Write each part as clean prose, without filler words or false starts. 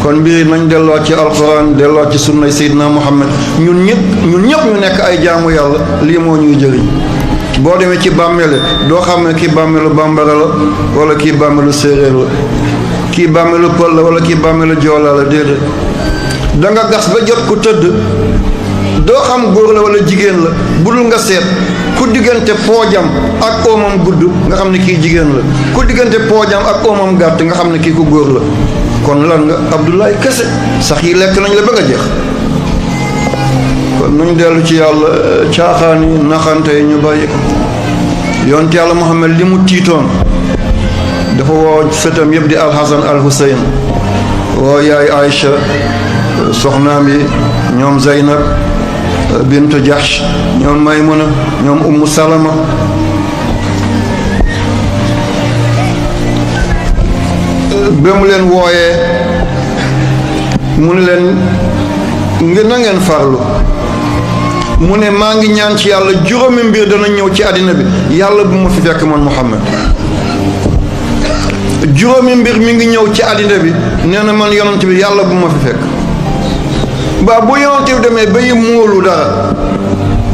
kon mbiri nañ delloo ci alquran delloo ci sunnay Seydina Muhammad ñun ñëpp ñu nekk ay jaamu yàlla lii moo ñuy jëriñ. boo demee ci bàmmeele doo xam ne kii bàmmeelu bambara la wala kii bàmmeelu séeréer la kii bàmmeelu pël la wala kii bàmmeelu joola la déedéet da nga gas ba jot ku tëdd doo xam góor la wala jigéen la budul nga seet ku diggante poojam ak oomam gudd nga xam ne kii jigéen la ku diggante poojam ak oomam gàtt nga xam ne kii ku góor la kon lan nga Abdoulaye kese sax yi lekk nañ la ba nga jeex. kon nuñ dellu ci yàlla caaxaan yi naxante yi ñu bàyyi ko yonent yàlla Muhammad li mu tiitoon dafa woo sëtam yëpp di alxasan alxuseyn woo yaay Aïcha soxnaam yi ñoom Zeynab bintu Jahsh ñoom Maymuna ñoom Ummu Salama ba mu leen wooyee mu ne leen ngir na ngeen farlu mu ne maa ngi ñaan ci yàlla juróomi mbir dana ñëw ci àddina bi yàlla bu ma fi fekk man Muhammad juróomi mbir mi ngi ñëw ci àddina bi nee na man yonent bi yàlla bu ma fi fekk ba bu yonent bi demee ba yi móolu dara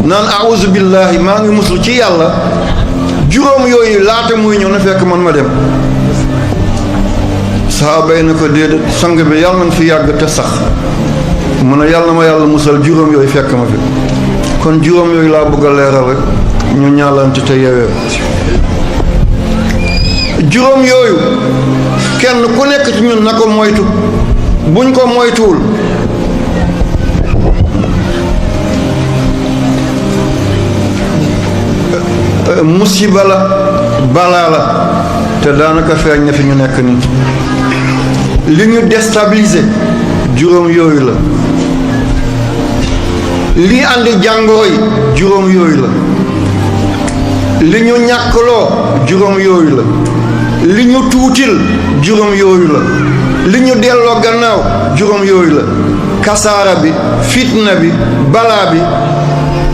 naan a'uzu billahi maa ngi muslu ci yàlla juróom yooyu laata muy ñëw na fekk man ma dem sahaaba yi na ko déedéet sang bi yàlla nañ fi yàgg te sax mu ne yàlla na ma yàlla musal juróom yooyu fekk ma fi kon juróom yooyu laa bëgg a leeral rek ñu ñaalante te yewee juróom yooyu kenn ku nekk ci ñun na ko moytu buñ ko moytuwul musiba la balaa la te daanaka feeñ na fi ñu nekk nii li ñu déstabiliser juróom yooyu la li andi jàngoro yi juróom yooyu la li ñu ñàkkloo juróom yooyu la li ñu tuutil juróom yooyu la li ñu delloo gannaaw juróom yooyu la kasaara bi fitna bi balaa bi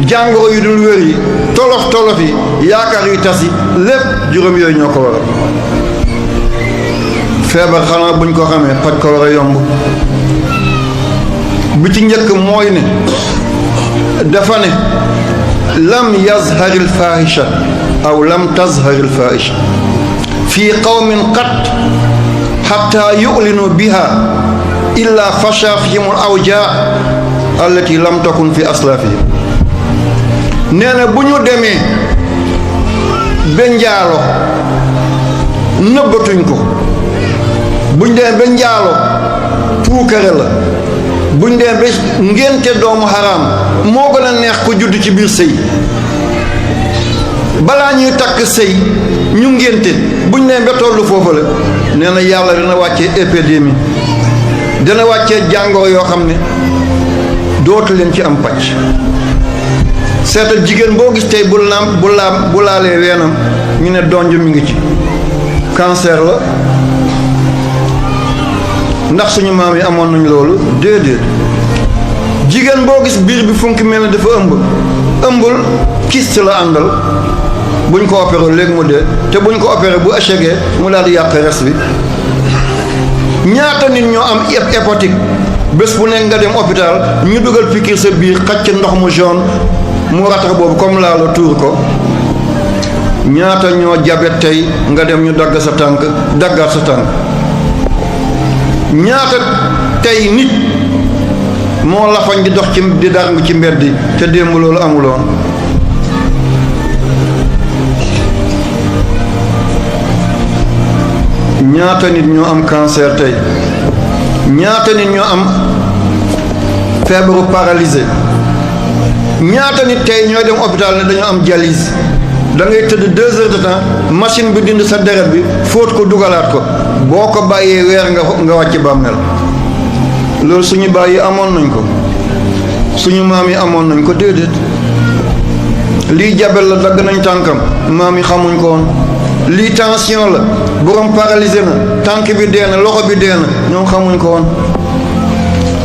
jàngoro yu dul wér yi tolof tolof yi yaakaar yu tas yi lépp juróom yooyu ñoo ko waral feebar xanaa buñ ko xamee faj ko war a yomb bi ci njëkk mooy ne dafa ne lam yazhar al fahisha aw lam tazhar al fahisha fi qawmin qat hatta yu'linu biha illa fasha fihim al awjaa allati lam takun fi aslafihim nee na bu ñu demee ba njaalo nëbbatuñ ko buñ demee ba njaalo puukare la buñ demee ba ngénte doomu xaraam moo gën a neex ko judd ci biir sëy balaa ñuy takk sëy ñu ngénte buñ demee ba tollu foofu la nee na yàlla dina wàccee épidémie dina wàccee jàngoro yoo xam ne dootu leen ci am pàcc seetal jigéen boo gis tey bu laalee weenam ñu ne donj mi ngi ci cancer la ndax suñu maam yi amoon nañ loolu déedéet jigéen boo gis biir bi funki mel ne dafa ëmbul kyste la àndal buñ ko opéré léegi mu dee te buñ ko opéré bu échecgee mu daal di yàq res bi ñaata nit ñoo am hépatique bés bu nekk nga dem hôpital ñu dugal piqûre sa biir xacc ndox mu jaune mu ratax boobu comme laa la tuur ko ñaata ñoo jabet tey nga dem ñu dagg sa tànk daggaat sa tànk ñaata tey nit moo lafañ di dox ci di darngu ci mbedd yi te démb loolu amuloon ñaata nit ñoo am cancer tey ñaata nit ñoo am feebaru paralysé ñaata nit tey ñooy dem hôpital ne dañoo am dialyse da ngay tëdd 2 heures de temps machine bi dind sa deret bi fóot ko dugalaat ko boo ko bàyyee weer nga wàcc bàmmeel loolu suñu bàyyi amoon nañ ko suñu maam yi amoon nañ ko déedéet lii jabel la dagg nañ tànkam maam yi xamuñ ko woon lii tension la borom paralysé na tànk bi dee na loxo bi dee na ñoom xamuñ ko woon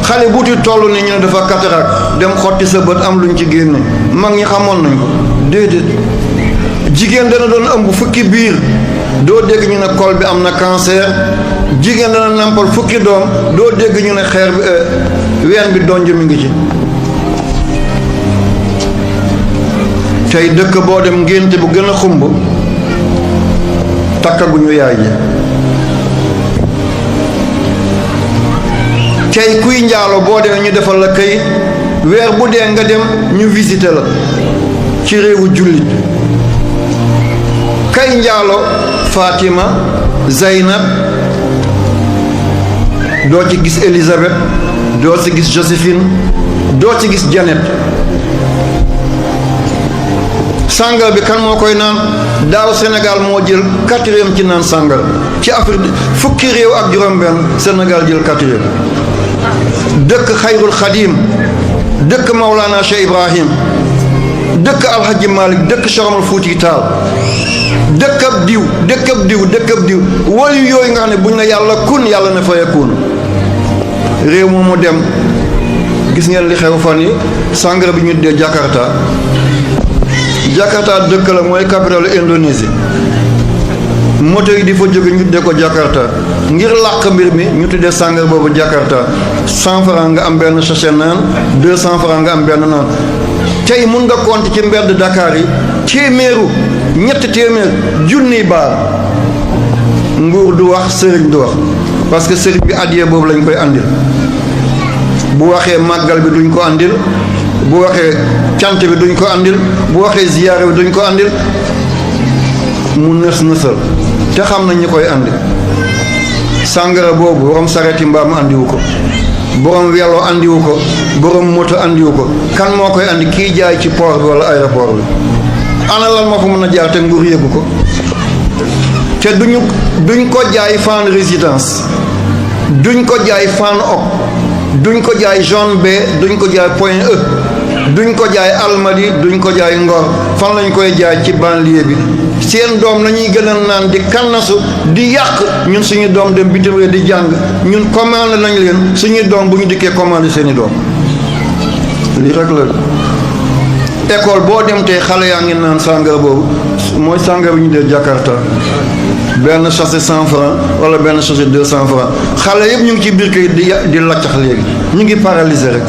xale buuti toll ni ñu ne dafa cataracte dem xotti sa bët am luñ ci génne mag ñi xamoon nañ ko déedéet jigéen dana doon ëmb fukki biir doo dégg ñu ne col bi am na cancer jigéen dana nampal fukki doom doo dégg ñu ne xeer bi ween bi donj mi ngi ci. tey dëkk boo dem ngénte bu gën a xumb takkaguñu yaay ji. tey kuy njaalo boo demee ñu defal la kayit weer bu dee nga dem ñu visiter la ci réewu jullit. kay njaalo Fatima Zeynab doo ci gis Élisabeth doo ci gis Joséphine doo ci gis Janet. sàngal bi kan moo koy naan daaw Sénégal moo jël 4e ci naan sàngal ci Afrique fukki réew ak juróom-benn Sénégal jël 4e. dëkk Xayrul Xadim dëkk Maulana Cheikh Ibrahim dëkk Alhaji Malick dëkk Cheikh Omar Fouti Tall dëkkab diw dëkkab diw dëkkab diw wayu yooyu nga xam ne buñ ne yàlla kun yàlla ne fayakun. réew moomu dem gis ngeen li xew fan yi sàngara bi ñu dee Jakarta. Jakarta dëkk la mooy capitale Indonésie moto yi di fa jóge ñu tuddee ko Jakarta ngir làq mbir mi ñu tuddee sàngara boobu Jakarta 100 francs nga am benn sachet naan 200 francs nga am benn naan. tey mun nga compter ci mbedd Dakar yi ñetti téeméer junniy baar. nguur du wax sëriñ du wax parce que sëriñ bi addiya boobu lañ koy andil bu waxee màggal bi duñ ko andil bu waxee cant bi duñ ko andil bu waxee ziyaare bi duñ ko andil mu nës nësal te xam nañ ñi koy andi. sàngara boobu borom sareti mbaam andiwu ko borom welo andiwu ko borom moto andiwu ko kan moo koy andi kii jaay ci port bi wala aéroport bi. ana lan moo fa mën a jaar te nguur yëgu ko te duñ ko jaay Fann Résidence duñ ko jaay Fann Ok duñ ko jaay Zone B duñ ko jaay Point E duñ ko jaay Almadi duñ ko jaay Ngor fan lañ koy jaay ci banlieue bi. seen doom nañuy gën a naan di kannasu di yàq ñun suñu doom dem bitim réew di jàng ñun commandé nañ leen suñu doom bu ñu dikkee commandé seeni doom. lii rek la école boo dem tey xale yaa ngi naan sàngara boobu mooy sàngara bi ñu dee Jakarta benn sachet 100 francs wala benn sachet 200 francs xale yëpp ñu ngi ci biir kay di laccax léegi ñu ngi paralysé rek.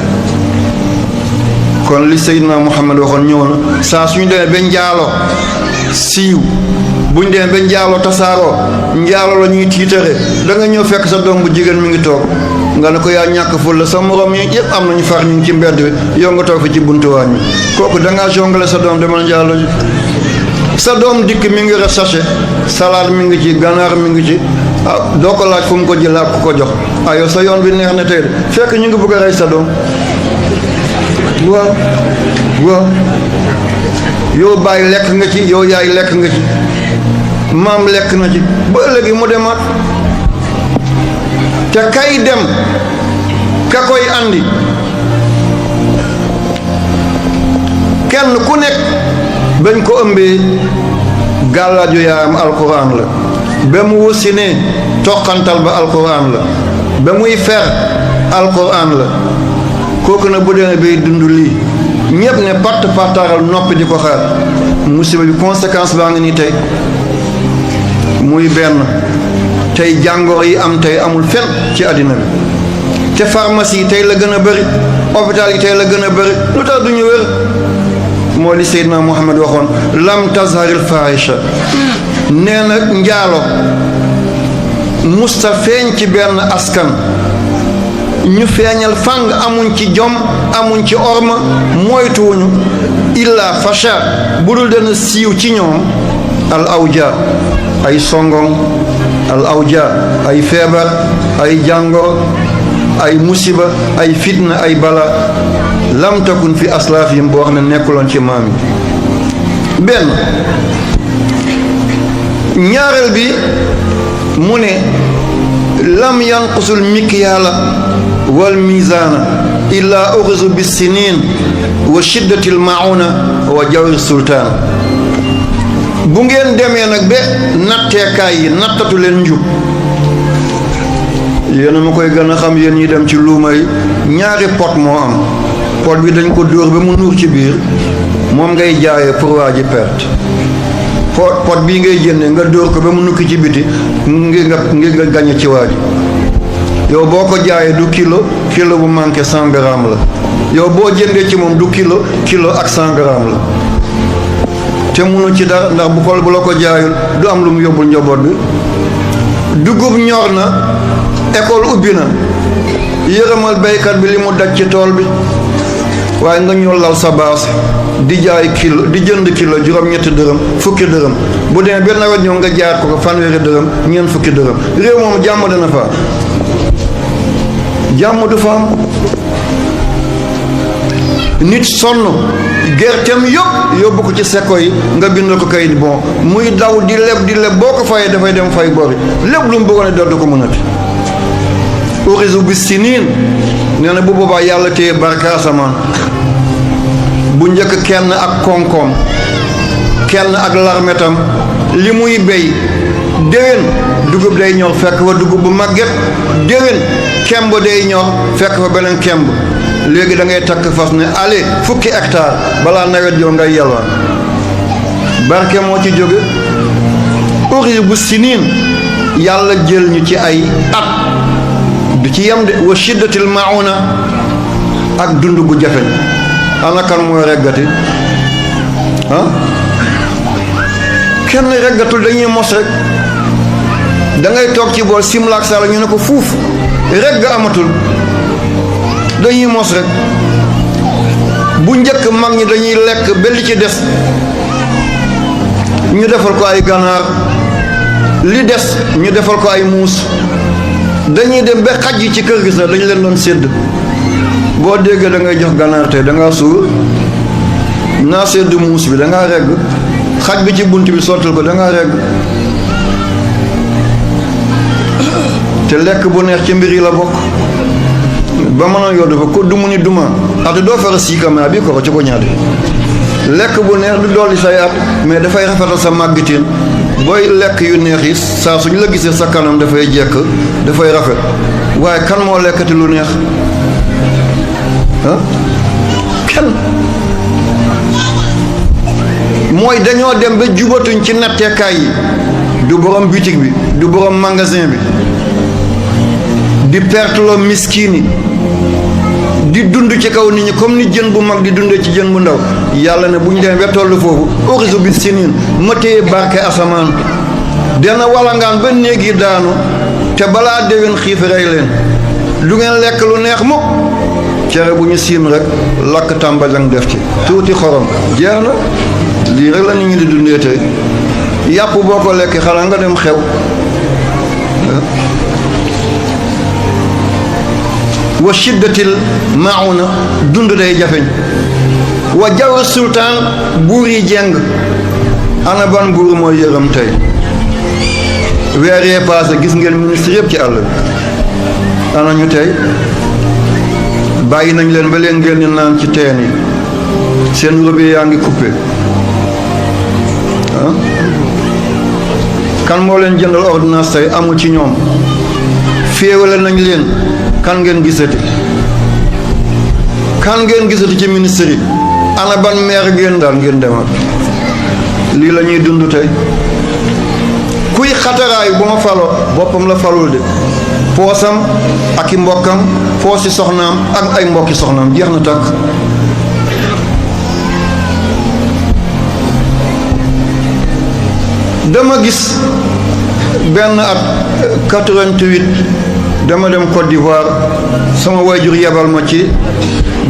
kon li Seydina Muhammad waxoon ñëw na saa suñu demee ba njaaloo siiw buñ demee ba njaaloo tasaaroo njaaloo la ñuy tiitare da nga ñëw fekk sa doom bu jigéen mi ngi toog nga ne ko yaa ñàkk ful la sa morom yi yëpp am nañu far ñu ngi ci mbedd bi yow nga toog fi ci buntu waañ mi kooku da ngaa jongale sa doom demal njaaloo ji. sa doom dikk mi ngi ref sachet salade mi ngi ci ganaar mi ngi ci doo ko laaj fu mu ko jëlee ak ku ko jox yow sa yoon bi neex na tey de fekk ñu ngi bëgg a rey sa doom. waaw yow bàyyi lekk nga ci yow yaay lekk nga ci maam lekk na ci ba léegi mu demaat te kay dem ka koy andi kenn ku nekk bañ ko ëmbee gàllaaju yaayam alquran la ba mu wasinee toqantal ba alquran la ba muy fer alquran la. kooku nag bu demee bay dund lii ñëpp ne patt pattaaral noppi di ko xaar musiba bi conséquence baa ngi nii tey muy benn tey jàngoor yi am tey amul fen ci àddina bi te pharmacie yi tey la gën a bëri hôpital yi tey la gën a bëri lu tax duñu wér moo li Seydina Muhammad waxoon lam tazharil fahisha nee na njaalo musta feeñ ci benn askan ñu feeñal fang amuñ ci jom amuñ ci orma moytuwuñu illa fasha bu dul dana siiw ci ñoom al awja ay songong al awja ay feebar ay jàngoro ay musiba ay fitna ay bala lam takun fi aslaafihim boo xam ne nekkuloon ci maam yi benn ñaareel bi mu ne lam yanqusul mikyaala wal mizaana illaa uxizu bis sinin wa shiddatil mauna wa jawri sultaan bu ngeen demee nag ba natteekaay yi nattatu leen njub yéen a ma koy gën a xam yéen ñi dem ci luuma yi ñaari pot moo am pot bi dañ ko dóor ba mu nuur ci biir moom ngay jaayee pour waa ji perte pot bii ngay jënde nga dóor ko ba mu nukki ci biti ngir nga gañe ci waa ji yow boo ko jaayee du kilo bu manqué 100 grammes la yow boo jëndee ci moom du kilo ak 100 grammes la te munu ci dara ndax bu la ko jaayul du am lu mu yóbbul njaboot bi. dugub ñor na école ubbi na yërëmal béykat bi li mu daj ci tool bi waaye nga ñëw lal sa baas di jaay kilo di jënd kilo juróom-ñetti dërëm fukki dërëm bu demee benn nawet ñëw nga jaayat ko fanweeri dërëm ñeent fukki dërëm réew moom jàmm dana fa jàmm du fa am nit sonn gerteem yóbbu ko ci seko yi nga bindal ko kayit bon muy daw di leb boo ko fayee dafay dem fay bori lépp lu mu bëggoon a dootu ko mënati urisu bis siniin nee na bu boobaa yàlla téye barka asamaan bu njëkk kenn ak koom-koom kenn ak larmetam li muy béy déwén dugub day ñor fekk fa dugub bu màgget déwén kemb day ñor fekk fa beneen kemb léegi da ngay takk fas ne allez fukki hectare balaa nawet joo ngay yalwaan barke moo ci jóge uri bu siniin yàlla jël ñu ci ay at du ci yem de wa shiddatil mauna ak dund bu jafeñ ana kan mooy reggati kenn reggatul dañuy mos rek da ngay toog ci bool simlaak sala ñu ne ko fuuf regg amatul dañuy mos rek bu njëkk mag ñi dañuy lekk ba li ci des ñu defal ko ay ganaar li des ñu defal ko ay muus dañuy dem ba xaj yi ci kër gi sax dañu leen doon sédd boo déggee da ngay jox ganaar tey da ngaa suur naa sédd muus bi da ngaa regg xaj bi ci bunt bi sottal ko da ngaa regg te lekk bu neex ci mbir yi la bokk ba mën a yoddu fa ko dumu ni duma ate doo fara siikama bi ko ci ko ñaade lekk bu neex du dolli say at mais dafay rafetal sa màggitin booy lekk yu neex yi saa suñu la gisee sa kanam dafay jekk dafay rafet waaye kan moo lekkati lu neex kenn mooy dañoo dem ba jubatuñ ci natteekaay yi du borom boutique bi du borom magasin bi di perteloo miskini di dund ci kaw nit ñi comme ni jën bu mag di dundee ci jën bu ndaw yàlla ne bu ñu demee ba tollu foofu urisu bi sinin ma téye barke asamaan dana walangaan ba néeg yi daanu te balaa déwén xiif rey leen du ngeen lekk lu neex mukk cere bu ñu siin rek lakk tàmbajang def ci tuuti xorom jeex na lii rek la nit ñi di dundee tey yàpp boo ko lekk xanaa nga dem xew wa shiddatil mauna dund day jafeñ wa jawr sultaan buur yi jeng ana ban buur mooy yërëm tey weer yee passé gis ngeen ministre yëpp ci àll bi ana ñu tey bàyyi nañ leen ba leen ngeen ni naan ci teen yi seen robinet yaa ngi coupé kan moo leen jëndal ordonnance tey amul ci ñoom féewale nañ leen kan ngeen gisati ci ministère yi ana ban maire ngeen daal ngeen demal lii la ñuy dund tey kuy xataraayu bu ma faloo boppam la falul de poosam ak i mbokkam poosi soxnaam ak ay mbokki soxnaam jeex na takk dama gis benn at 88 dama dem Côte d'Ivoire sama wayjur yebal ma ci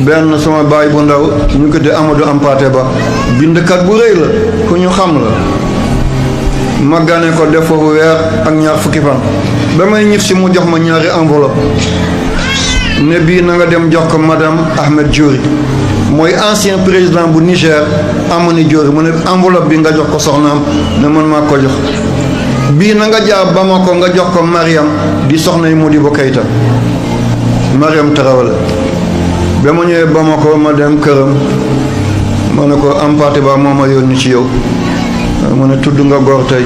benn sama baay bu ndaw ñu ko de Amadou Hampâté Bâ bindkat bu rëy la ku ñu xam la ma gane ko def foofu weer ak ñaar fukki fan ba may ñif si mu jox ma ñaari enveloppe ne bii na nga dem jox ko madame Ahmed Diori mooy ancien président bu Niger Amani Diori mu ne enveloppe bi nga jox ko soxnaam ne man maa ko jox bii na nga jaar Bamako nga jox ko Mariam di soxna yi Modibo Keïta Mariam Traoré ba ma ñëwee Bamako ma dem këram ma ne ko Hampâté Bâ moo ma yónni ci yow mu ne tudd nga góor tey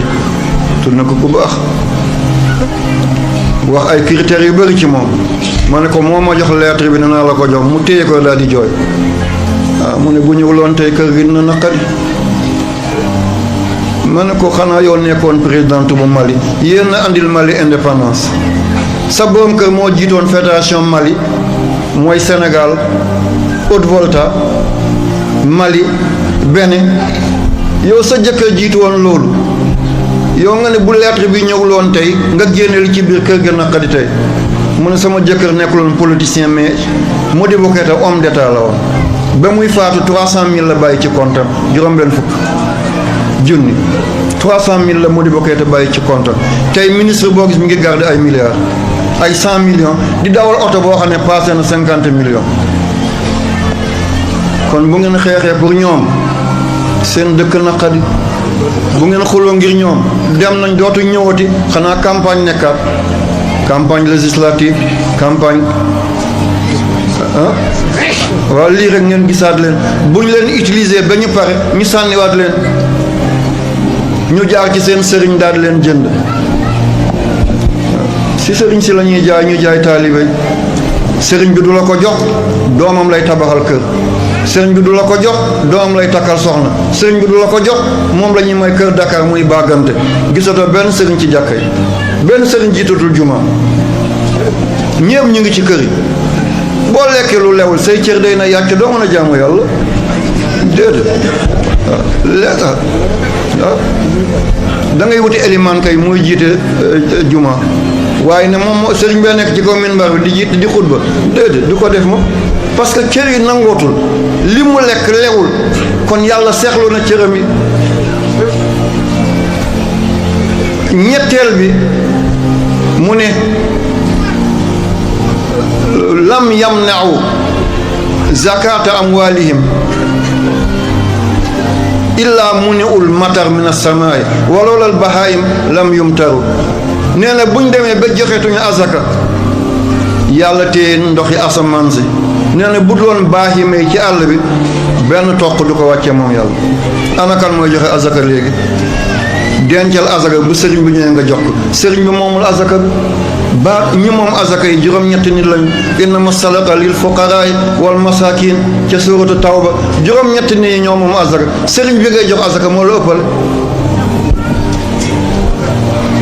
tudd na ko ku baax wax ay critères yu bëri ci moom ma ne ko moo ma jox lettre bi danaa la ko jox mu téye ko daal di jooy mu ne bu ñëwuloon tey kër gi dina naqari ma ne ko xanaa yow nekkoon président bu Mali yéen a andil Mali indépendance sa borom kër moo jiitoon fédération Mali mooy Sénégal Haute-Volta Mali Bénin yow sa jëkkër jiitu woon loolu yow nga ne bu lettre bi ñëwuloon tey nga génne li ci biir kër ga naqadi tey mu ne sama jëkkër nekkuloon politicien mais Modibo Keïta homme d'état la woon ba muy faatu 300 000 la bàyyi ci comptam juróom-benn fukk junni 300 000 la Modibo Keïta bàyyi ci comptam tey ministre boo gis mi ngi garder ay milliards ay 100 millions di dawal oto boo xam ne passé na 50 millions kon bu ngeen xeexee pour ñoom seen dëkk naqadi bu ngeen xuloo ngir ñoom dem nañ dootu ñëwati xanaa campagne nekkaat campagne législative campagne waaw lii rek ngeen gisaat leen bu ñu leen utiliser ba ñu pare ñu sànniwaat leen ñu jaar ci seen sëriñ daal di leen jënd si sëriñ si la ñuy jaay ñu jaay taalibe sëriñ bi du la ko jox doomam lay tabaxal kër sëriñ bi du la ko jox doomam lay takkal soxna sëriñ bi du la ko jox moom la ñuy may kër Dakar muy bàggante gisatoo benn sëriñ ci jàkka yi benn sëriñ jiitatul juma ñépp ñu ngi ci kër yi boo lekkee lu lewul say cër day na yàcc doo mën a jaamu yàlla déedéet lekka da ngay wuti élimaan kay muy jiite juma waaye ne moom sëriñ bee nekk ci kaw minbar bi di jiite di xutba déedéet du ko def ma parce que cër yi nangootul li mu lekk lewul kon yàlla seexlu na cëram yi ñetteel bi mu ne lam yamna'u zakata amwalihim illa muni'ul matar min as-samaa'i walawla al-bahaa'im lam yumtaru nee na buñ demee ba joxetuñu azaka yàlla téye ndoxi asamaan si nee na bu doon baahima yi ci àll bi benn toq du ko wàcce moom yàlla ana kan mooy joxe azaka léegi dencal azaka bu sëriñ bi ñëwee nga jox ko sëriñ bi moomul azaka bi ba ñi moom azaka yi juróom-ñetti nit lañu innama sadaqa lil fuqaraay wal masakin ca suuratu tawba juróom-ñetti nit yi ñoo moom azaka sëriñ bi ngay jox azaka moo la ëppal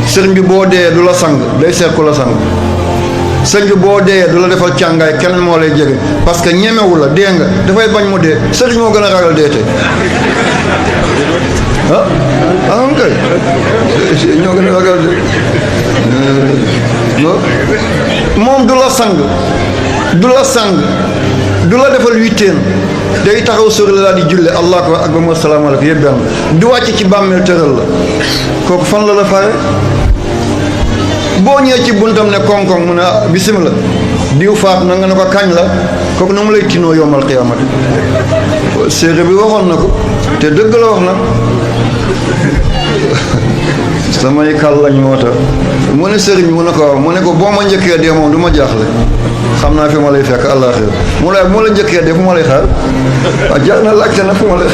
sëriñ bi boo dee du la sang day seet ku la sang sëriñ bi boo dee du la defal càngaay keneen moo lay jege parce que ñemewu la dee nga dafay bañ mu dee sëriñ moo gën a ragal dee tey kay ñoo gën a ragal moom du la sang du la defal witteen day taxaw sori la daal di julle allahu akbar wa salaamu alaykum yëpp benn du wàcc ci bàmmeel tëral la kooku fan la fare boo ñëwee ci buntam ne koŋ-koŋ mu ne bismillah diw faat na nga ne ko kañ la kooku na mu lay tinoo yowmal qiyaamati séeréer bi waxoon na ko te dëgg la wax na samay kàll lañ moo tax mu ne sëriñ mu ne ko waaw mu ne ko boo ma njëkkee dee moom du ma jaaxle xam naa fi ma lay fekk àllaaxira mu ne moo la njëkkee dee fu ma lay xaar jar na laajte na fu ma lay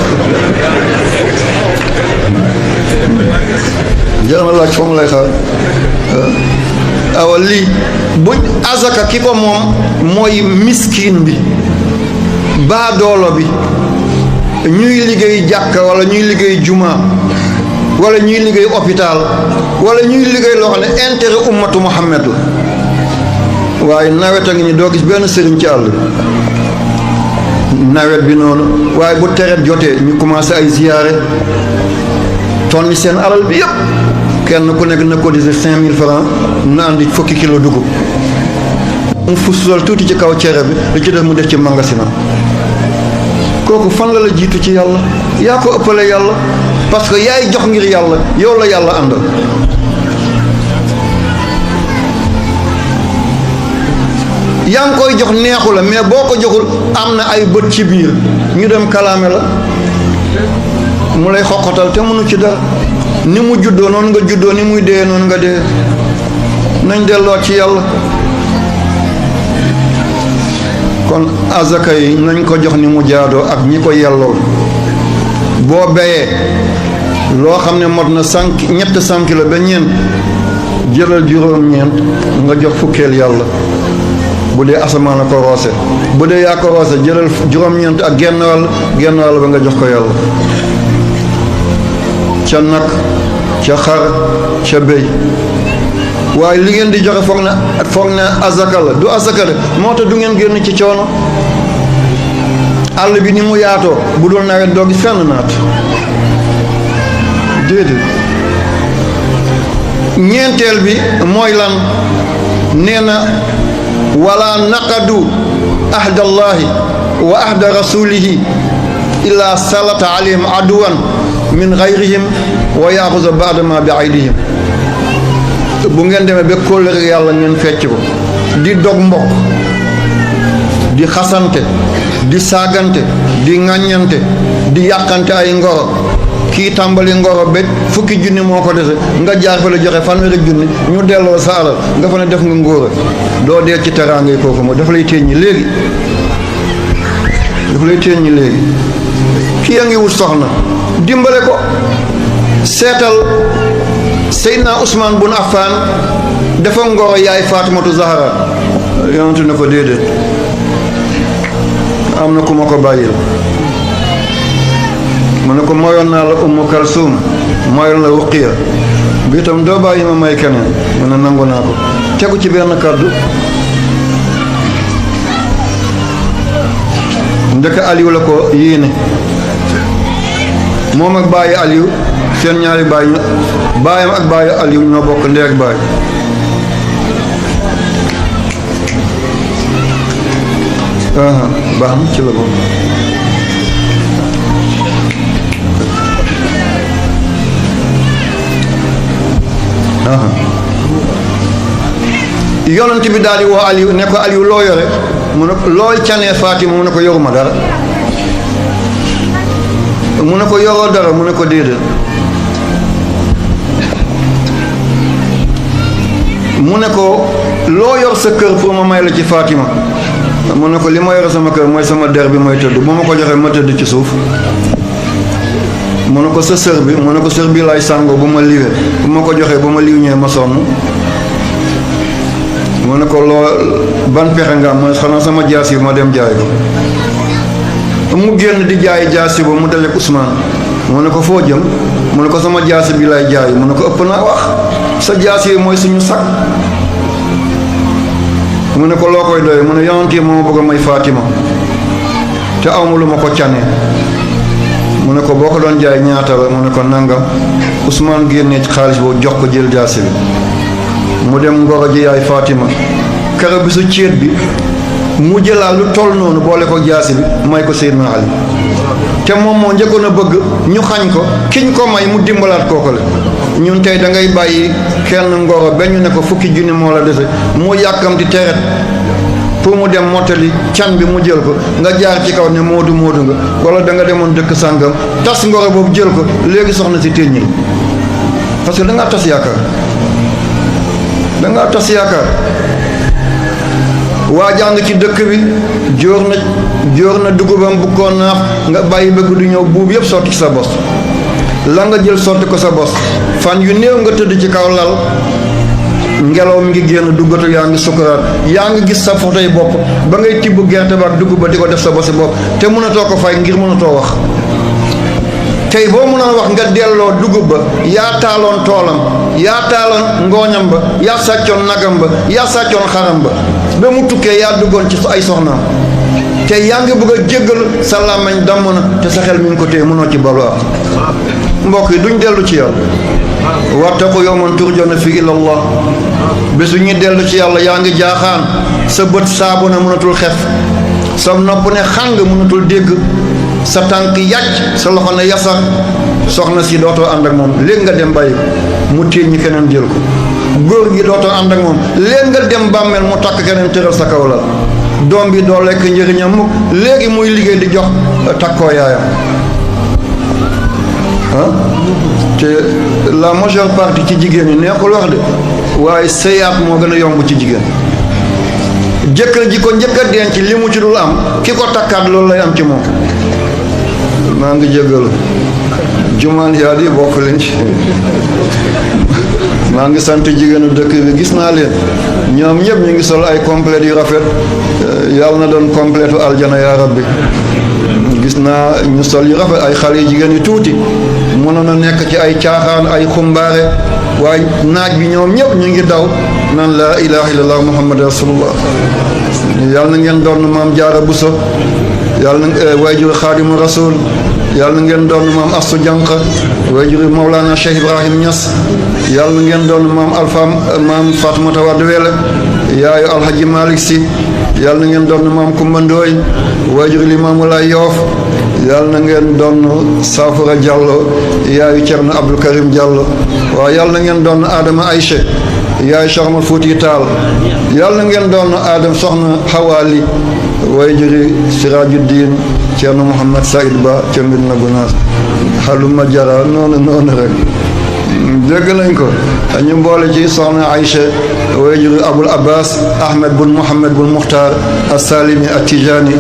jar na laaj fu ma lay xaar awa lii buñ azaka ki ko moom mooy miskin bi baadoolo bi ñuy liggéey jàkka wala ñuy liggéey juma wala ñuy liggéey hôpital wala ñuy liggéey loo xam ne intérêt ummatu Muhammad la waaye nawet a ngi ni doo gis benn sëriñ ci àll nawet bi noonu waaye bu tereet jotee ñu commencé ay ziyaare tonni seen alal bi yëpp kenn ku nekk na cotiser 5000 francs na andi fukki kilo dugub mu fusulal tuuti ci kaw cere bi li ci def mu def ci magasinam kooku fan la jiitu ci yàlla yaa ko ëppale yàlla parce que yaay jox ngir yàlla yow la yàlla àndal yaa ngi koy jox neexu la mais boo ko joxul am na ay bët ci biir ñu dem kalaame la mu lay xoqatal te mënu ci dara ni mu juddoo noonu nga juddoo ni muy dee noonu nga dee nañ delloo ci yàlla kon azaka yi nañ ko jox ni mu jaadoo ak ñi ko yelloo boo béyee loo xam ne mot na ñett 100 kilo ba ñeent jëlal juróom-ñeent nga jox fukkeel yàlla bu dee asamaan a ko roose bu dee yaa ko roose jëlal juróom-ñeent ak genn wàll ba nga jox ko yàlla ca nag ca xar ca béy waaye li ngeen di joxe foog na azaka la du azaka la moo tax du ngeen génn ci coono àll bi ni mu yaatoo bu dul nawet doo gis fenn naat déedéet ñeenteel bi mooy lan nee na wala naqadu ahdallahi wa ahda rasulihi illa salata alayhim aduwan min gayrihim wa yaxusa baadama bi aydihim bu ngeen demee ba kóllëre yàlla ngeen fecc ko di dog mbokk di xasante di saagante di ŋàññante di yàqante ay ngoro kii tàmbali ngoro ba fukki junni moo ko dese nga jaar fa la joxe fanweeri junni ñu delloo sa alal nga fa ne def nga ngóora doo dee ci teraanga yi kooku moo daf lay téeññi léegi kii a ngi wut soxna dimbale ko seetal Seydina Ousmane bun Affan dafa ngoro yaay Fatimatu Zahra yonentu ne ko déedéet am na ku ma ko bàyyil mu ne ko moyoon naa la Ummu Kalsum moyoon la Ruqiya bi itam doo bàyyi ma may keneen mu ne nangu naa ko tegu ci benn kàddu ndeke Aliou la ko yéene moom ak bàyyi Aliou seen ñaari bàyyi bàyyam ak bàyyi Aliou ñoo bokk ndey ak bàyyi baax na ci la bokk yonent bi daal di woo Aliou ne ko Aliou loo yore mu ne ko looy canee Fatima mu ne ko yoruma dara mu ne ko yoroo dara mu ne ko déedéet mu ne ko loo yor sa kër pour ma may la ci Fatima mu ne ko li ma yore sama kër mooy sama der bi mooy tëdd bu ma ko joxee ma tëdd ci suuf mu ne ko sa sër bi mu ne ko sër bi lay sàngoo bu ma liwee bu ma ko joxee bu ma liw ñëwee ma sonn mu ne ko loo ban pexe nga am mu ne xanaa sama jaas yi ma dem jaay ko mu génn di jaay jaas yi ba mu dajeek Ousmane mu ne ko foo jëm mu ne ko sama jaas bi lay jaay mu ne ko ëpp naa wax sa jaas yi mooy suñu sakk mu ne ko loo koy doyee mu ne yonent yi moo bëgg a may Fatima te awma lu ma ko canee mu ne ko boo ko doon jaay ñaata la mu ne ko nangam Ousmane génnee ci xaalis boobu jox ko jël jaasi bi mu dem ngoro ji yaay Fatima kero bi su céet bi mu jëlaat lu toll noonu boole ko jaasi bi may ko Seydina Ali te moom moo njëkkoon a bëgg ñu xañ ko kiñ ko may mu dimbalaat kooku la ñun tey da ngay bàyyi kenn ngoro ba ñu ne ko fukki junni moo la dese mu yàkkamti teret pour mu dem mottali can bi mu jël ko nga jaar ci kaw ne moodu nga wala da nga demoon dëkk sàngam tas ngoro boobu jël ko léegi soxna si téññil parce que da ngaa tas yaakaar waa jàng ci dëkk bi jóor na dugubam bu ko naaf nga bàyyi bëgg du ñëw buub yëpp sotti ci sa bos la nga jël sotti ko sa bos fan yu néew nga tëdd ci kaw lal ngelaw mi ngi génn duggatu yaa ngi sukkuraat yaa ngi gis sa fotoy bopp ba ngay tibb gerte ba ak dugub ba di ko def sa bosi bopp te mënatoo ko fay ngir mënatoo wax tey boo mënoon wax nga delloo dugub ba yaa taaloon toolam yaa taaloon ngooñam ba yaa sàccoon nagam ba yaa sàccoon xaram ba ba mu tukkee yaa duggoon ci ay soxnaam te yaa ngi bëgg a jéggal sa làmmiñ damm na te sa xel mi ngi ko téye mënoo ci balu ak mbokk yi duñ dellu ci yàlla wattaqu yawman turjawna fi ila Allah bésu ñuy dellu ci yàlla yaa ngi jaaxaan sa bët saabu na mënatul xef sa nopp ne xàng mënatul dégg sa tànk yàcc sa loxo ne yasar soxna si dootoo ànd ak moom léegi nga dem bàyyi ko mu téye ñi keneen jël ko góor gi dootoo ànd ak moom léegi nga dem bàmmeel mu takk keneen tëral sa kaw la doom bi doo lekk njëriñam mukk léegi muy liggéey di jox takkoo yaayam te la majeure partie ci jigéen ñi neexul wax de waaye sëyaat moo gën a yomb ci jigéen jëkkër ji ko njëkk a denc li mu ci dul am ki ko takkaat loolu lay am ci moom maa ngi jégalu jumaan yaa di bokk leen ci maa ngi sant jigéenu dëkk bi gis naa leen ñoom ñëpp ñu ngi sol ay complètes yu rafet yàlla na doon complétu aljana yaa rabbi gis naa ñu sol yu rafet ay xale yu jigéen yu tuuti mënoon a nekk ci ay caaxaan ay xumbaare waaye naaj bi ñoom ñëpp ñu ngi daw naan laa ilaha illallah muhammad rasulullah. yàlla na ngeen doon maam Jaara Buso, yàlla na waajur Xaadimu Rasul, yàlla na ngeen doon maam Astu Jànq waajur Mawlana Cheikh Ibrahim Niass, yàlla na ngeen doon maam Alpha maam Fatmata Wade Wele yaayu Alhaji Malick Sy, yàlla na ngeen doon maam Kumba Ndooy waajur Limaamu Laay Yoof, yàlla na ngeen doon Saafara Diallo yaayu Cerno Abdou Karim Diallo, waaw yàlla na ngeen doon Adama Aïcha yaayu Cheikh Ahmad Fouti Taal, yàlla na ngeen doon Adam soxna Xawaali waajuri Sirajuddin Cerno Mouhamad Saïd Ba ca Mbir na Gunaas xaluma jara noonu rek dégg nañ ko. ñu mboole ci soxna Aïcha waajuri Abul Abbas Ahmed bun Mouhamed bun Muxtaar as-Salimi at-Tijani,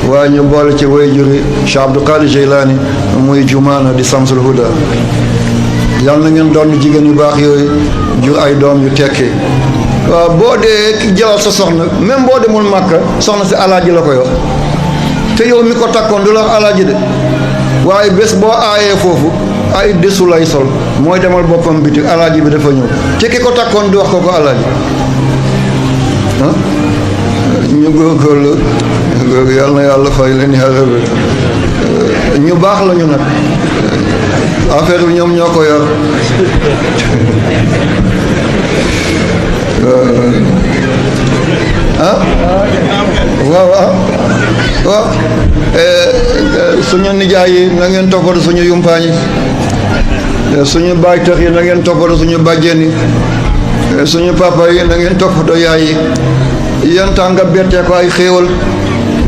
waaye ñu boole ci waajuri Cheikh Abdou Qadir Jeylaani muy Jumaana di Samsul Huda. yàlla na ngeen doon jigéen yu baax yooyu jur ay doom yu tekki. waaw boo dee jëlal sa soxna même boo demul Màkka soxna si alaaji la koy wax te yow mi ko takkoon du la wax alaaji de, waaye bés boo aayee foofu ay desu lay sol mooy demal boppam bitik alaaji bi dafa ñëw te ki ko takkoon du wax ko ko alaaji. ñu góorgóorlu yàlla na yàlla fay leen yàlla ñu baax la ñu nag affaire bi ñoom ñoo ko yor. waaw suñu nijaay yi na ngeen toppatoo suñu yumpaañ yi, suñu baay tax yi na ngeen toppatoo suñu bàjjen yi, suñu papa yi na ngeen toppatoo yaay yi. yan temps nga bettee ko ay xéewal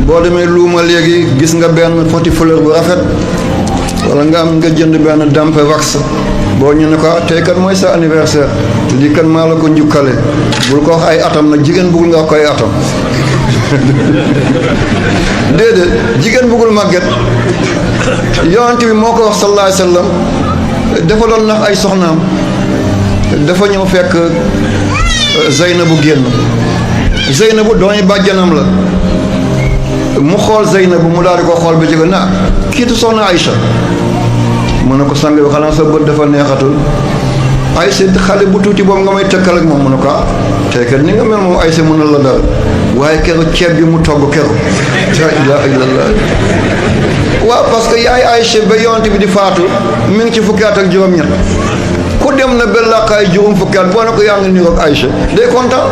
boo demee luuma léegi gis nga benn poti fleur bu rafet wala nga jënd benn dampe wax boo ñu ne ko tey kat mooy sa anniversaire lii kat maa la ko njukkale bul ko wax ay atam nag jigéen bëggul nga wax ko ay atam déedéet jigéen bëggul màgget. yonent bi moo ko wax sallallahu alayhi wa sallam dafa doon nax ay soxnaam, dafa ñëw fekk Zeynabu génn. Zeynabu doomi bàjjanam la mu xool Zeynabu mu daal di ko xool ba jóge naa kiitu soxna Aïcha mu ne ko sang bi xanaa sa bët dafa neexatul Aïcha xale bu tuuti boobu nga may tëkkal ak moom mu ne ko tey kat ni nga mel moom Aïcha mënul la dara waaye keroog ceeb bi mu togg keroog la ilaha illallah. waaw parce que yaay Aïcha ba yonent bi di faatu mi ngi ci fukki at ak juróom-ñett ku dem na ba laqaay juróom fukki at boo ne ko yaa ngi niroog Aïcha day kontaan.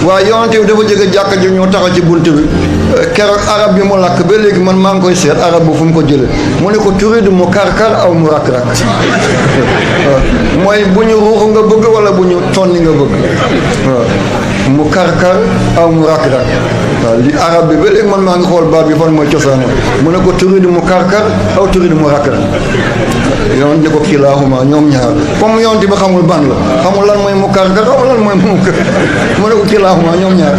waaye yonent bi dafa jóge jàkka ji ñoo taxaw ci bunt bi keroog arab bi mu lakk ba léegi man maa ngi koy seet arab bu fu mu ko jëlee mu ne ko turidu mu karkar aw mu rak-rak mooy bu ñu ruuxu nga bëgg wala bu ñu tonni nga bëgg waaw mu karkar aw mu rak-rak waaw li arab bi ba léegi man maa ngi xool baat bi fan mooy cosaanam mu ne ko turidu mu karkar aw turidu mu rak-rak yoon ne ko kilaahuma ñoom ñaar comme yonent bi xamul ban la xamul lan mooy mu karkar xamul lan mooy mu ne ko kilaahuma ñoom ñaar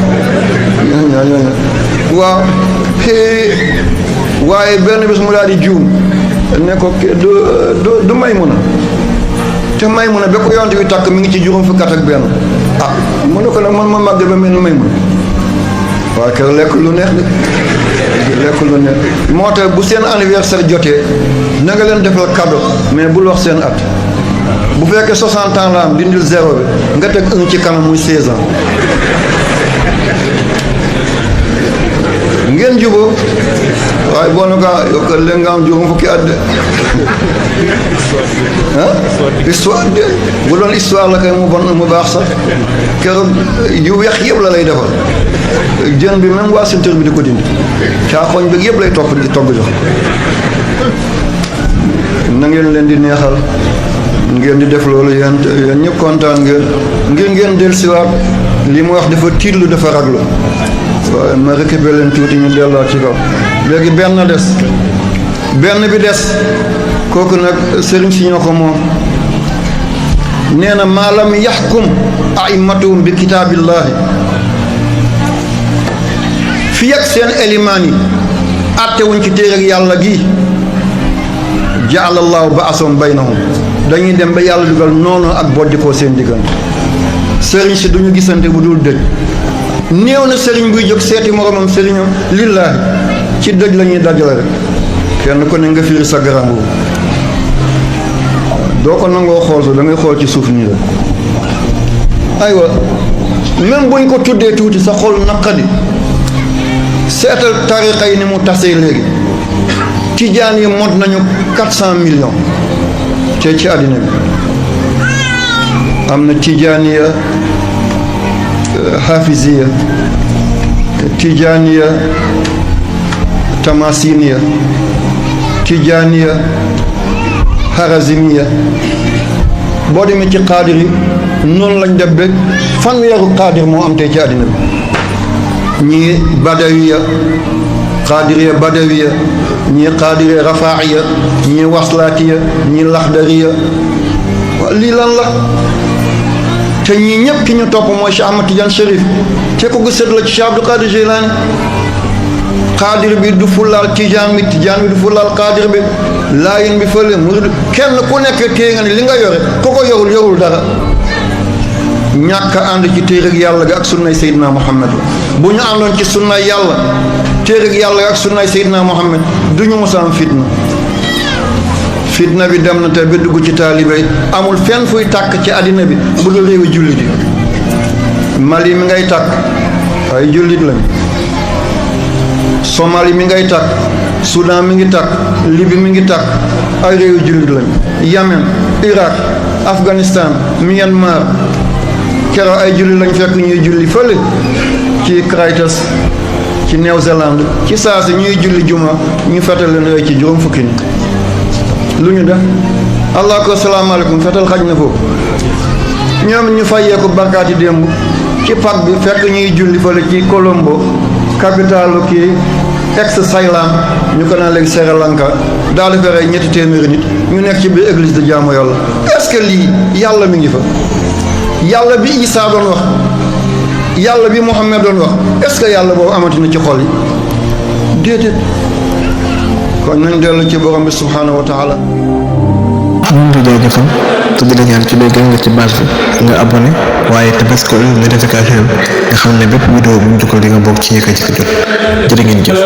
waaw waaye benn bis mu daal di juum ne ko du Maymuna te Maymuna ba ko yonent bi takk mi ngi ci juróom fukki at ak benn mu ne ko nag man ma màgg ba mel ni Maymuna waaye kër lekk lu neex de lekk lu neex moo tax bu seen anniversaire jotee na nga leen defal cadeau mais bul wax seen at bu fekkee 60 ans la am dindil zéro bi nga teg 1 ci kanam muy 16 ans ngeen jubóo waaye boo na ko yokkal leen nga am juróom fukki at de histoire de bu doon histoire la kay mu bon mu baax sax keroog yu weex yëpp la lay defal jën bi même waa ceinture bi di ko dindi caaxooñ bi yëpp lay topp di togg jox na ngeen leen di neexal ngeen di def loolu yéen ñëpp kontaan ngeen dellusiwaat li mu wax dafa tiitlu dafa raglu waaye ma récupéré leen tuuti ñu delluwaat ci kaw léegi benn bi des kooku nag sëriñ si ñoo ko moom nee na maalam yaxkum a'immatuhum bi kitaabillahi fi ak seen élimaan yi attewuñ ci téere ak yàlla gi ja'alallahu ba'asan baynahum dañuy dem ba yàlla dugal noonu ak boddikoo seen diggante sëriñ si duñu gisante bu dul dëj néew na sëriñ buy jóg seeti moromam sëriñam lillaahi ci dëj la ñuy dajale rek kenn ku ne nga firi sa garambu doo ko nangoo xool su da ngay xool ci suuf nii la aywa même buñ ko tuddee tuuti sa xol naqadi seetal tariqa yi ni mu tasee léegi tijaan yi mot nañu 400 millions te ci àddina bi am na tijaaniya hafiziya tijaaniya tamasiniya tijaaniya harazimiya boo demee ci xaadir yi noonu lañ def ba fanweeru xaadir moo am tey ci àddina bi ñii badawiya xaadiriya badawiya ñii xaadiriya rafaaxiya ñii waslaatiya ñii laxdariya waaw lii lan la te ñii ñëpp ki ñu topp mooy Cheikh Ahmad Tidiane Chérif te ko gësët la ci Cheikh Abdou Qadir Jilani xaadir bi du fulaal tijaan bi du fulaal xaadir bi laayin bi fële murid kenn ku nekk téye nga ne li nga yore ku ko yorul dara ñàkk a ànd ci téereg yàlla ga ak sunnay Seydina Muhammad bu ñu àndoon ci sunnay yàlla téereg yàlla ga ak sunnay Seydina Muhammad du ñu mos a am fitna bi dem na te ba dugg ci taalibe yi amul fenn fuy tàkk ci àddina bi bu dul réewi jullit yi Mali mi ngay tàkk ay jullit lañ Somalie mi ngay tàkk Soudan mi ngi tàkk Libye mi ngi tàkk ay réewi jullit lañ Yemen Irak Afghanistan Myanmar keroog ay julli lañ fekk ñuy julli fële ci Christchurch ci Nouvelle-Zélande ci saa si ñuy julli juma ñu fetal leen rey ci juróom fukki nit lu ñu def allah ko salaamaaleykum fetal xaj na foofu ñoom ñu fayeeku barkaati démb ci pak bi fekk ñuy julli fële ci Colombo capitalu kii ex Ceylan ñu ko naan léegi Sri Lanka daal di rey ñetti téeméeri nit ñu nekk ci biir église de jaamu yàlla est-ce que lii yàlla mi ngi fa yàlla bi Isaa doon wax yàlla bi Muhammad doon wax est-ce que yàlla boobu amati na ci xol yi déedéet kon nañ dellu ci borom bi subhaanahu wa taala ñu ngi jaajëfal te di la ñaan ci béykat nga ci base bi nga abonné waaye te bés ko notification nga xam ne bépp vidéo bu ñu dugal di nga bokk ci yëkkati ko jot jërë ngeen jëf